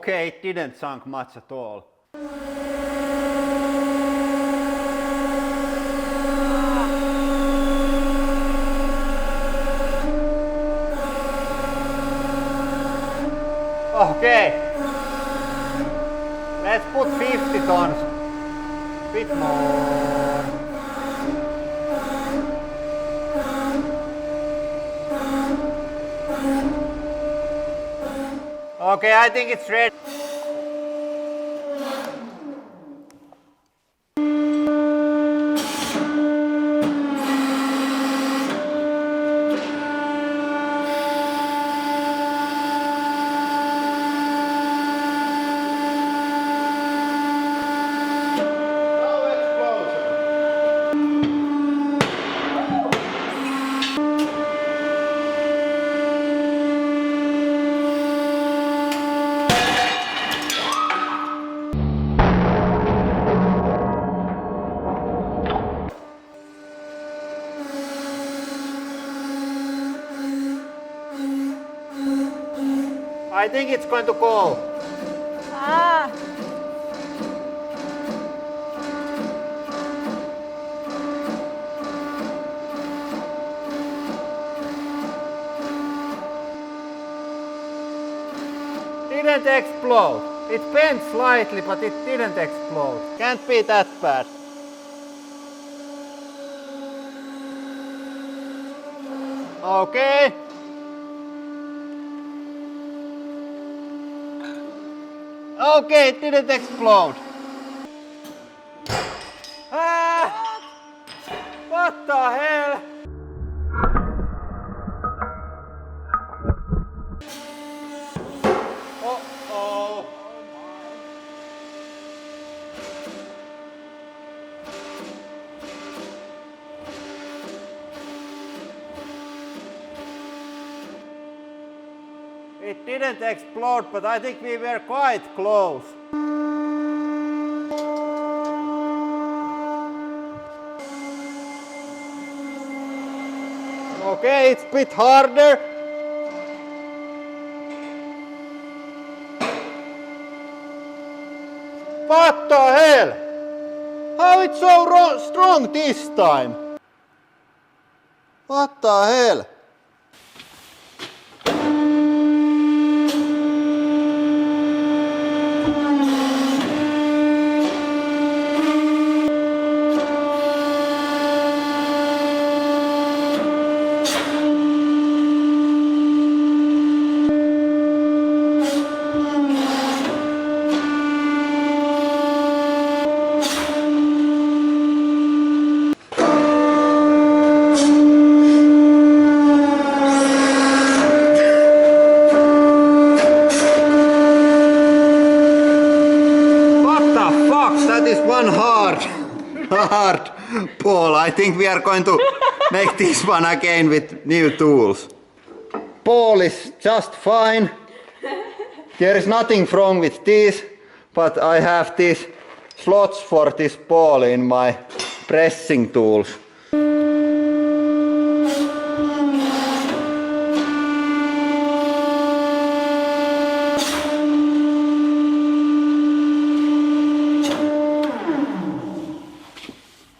Okay, it didn't sink much at all. Okay, let's put 50 tons, bit more. Okay, I think it's ready. I think it's going to go. Ah. Didn't explode. It bent slightly, but it didn't explode. Can't be that bad. Okay. Okay, it didn't explode. Ah! What the hell? Uh-oh. It didn't explode, but I think we were quite close. Okay, it's a bit harder. What the hell? How it's so strong this time? What the hell? One hard ball. I think we are going to make this one again with new tools. Ball is just fine. There is nothing wrong with this, but I have these slots for this ball in my pressing tools.